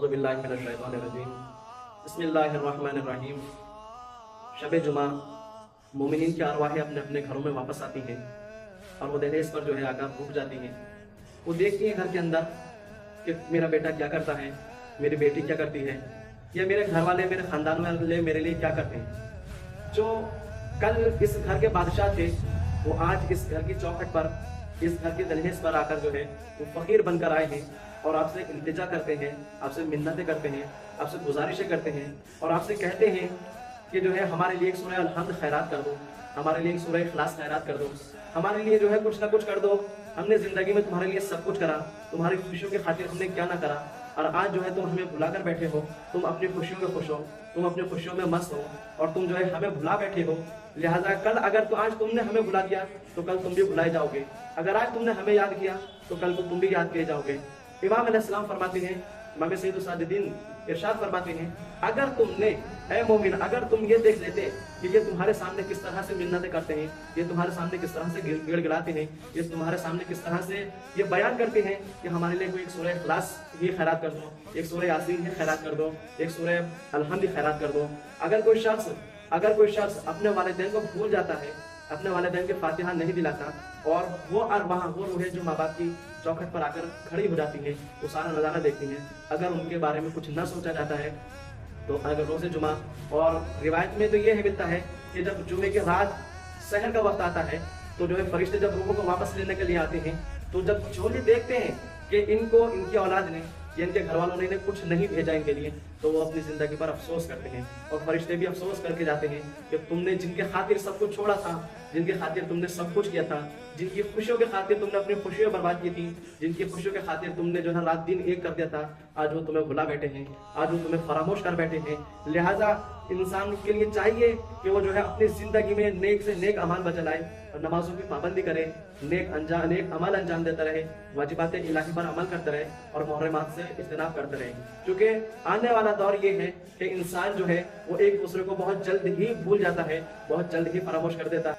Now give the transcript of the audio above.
अऊज़ु बिल्लाहि मिनश शैतानिर रजीम। बिस्मिल्लाहिर्रहमानिर्रहीम। शब जुमा मोमिनीन की अरवाहें अपने अपने घरों में वापस आती हैं और वो दहलीज पर जो है आकर रुक जाती हैं। वो देखती हैं घर के अंदर कि मेरा बेटा क्या करता है, मेरी बेटी क्या करती है, या मेरे घर वाले, मेरे खानदान वाले मेरे लिए क्या करते हैं। जो कल इस घर के बादशाह थे वो आज इस घर की चौखट पर, इस घर की दहलीज पर आकर जो है वो फकीर बनकर आए हैं और आपसे इल्तिजा करते हैं, आपसे मिन्नतें करते हैं, आपसे गुजारिशें करते हैं और आपसे कहते हैं कि जो है हमारे लिए एक सूरह अल-हम्द खैरात कर दो, हमारे लिए एक सूरह इखलास खैरात कर दो, हमारे लिए जो है कुछ ना कुछ कर दो। हमने ज़िंदगी में तुम्हारे लिए सब कुछ करा, तुम्हारी खुशियों की खातिर हमने क्या ना करा, और आज जो है तुम हमें भुला कर बैठे हो। तुम अपनी खुशियों में खुश हो, तुम अपनी खुशियों में मस्त हो और तुम जो है हमें भुला बैठे हो। लिहाजा कल अगर तो आज तुमने हमें भुला दिया तो कल तुम भी भुलाए जाओगे, अगर आज तुमने हमें याद किया तो कल को तुम भी याद किए जाओगे। इमाम अलैहिस्सलाम फरमाते हैं, इमाम सैयदुस साजिदीन इरशाद फरमाते हैं, अगर तुमने, ऐ मोमिन, अगर तुम ये देख लेते कि ये तुम्हारे सामने किस तरह से मिन्नतें करते हैं, ये तुम्हारे सामने किस तरह से गिड़गिड़ाते हैं, ये तुम्हारे सामने किस तरह से ये बयान करते हैं कि हमारे लिए कोई एक सूरह इखलास ही खैरात कर दो, एक सूरह यासीन ही खैरात कर दो, एक सूरह अल-हम्द ही खैरात कर दो। अगर कोई शख्स अपने वालिदैन को भूल जाता है, अपने वालिदैन के फातिहा नहीं दिलाता और वो रूहें जो माँ बाप की चौखट पर आकर खड़ी हो जाती हैं, वो सारा नज़ारा देखती हैं, अगर उनके बारे में कुछ न सोचा जाता है तो अगर रोज़े जुमा, और रिवायत में तो ये है मिलता है कि जब जुमे की रात सहर का वक्त आता है तो जो है फरिश्ते जब रूहों को वापस लेने के लिए आते हैं तो जब झोली देखते हैं कि इनको, इनकी औलाद ने या इनके घर वालों ने कुछ नहीं भेजा इनके लिए, तो वो अपनी ज़िंदगी पर अफसोस करते हैं और फरिश्ते भी अफसोस करके जाते हैं कि तुमने जिनके खातिर सब कुछ छोड़ा था, जिनके खातिर तुमने सब कुछ किया था, जिनकी खुशियों के खातिर तुमने अपनी खुशियाँ बर्बाद की थी, जिनकी खुशियों के खातिर तुमने जो है रात दिन एक कर दिया था, आज वो तुम्हें भुला बैठे हैं, आज वो तुम्हें फरामोश कर बैठे हैं। लिहाजा इंसान के लिए चाहिए कि वो जो है अपनी ज़िंदगी में नेक से नेक अमाल बचलाए और नमाजों की पाबंदी करे, नेक अमल अंजाम देता रहे, वाजिबात इलाही पर अमल करता रहे और मुहर्रमात से इज्तनाब करते रहे। क्योंकि आने वाला दौर ये है कि इंसान जो है वो एक दूसरे को बहुत जल्द ही भूल जाता है, बहुत जल्द ही फरामोश कर देता है।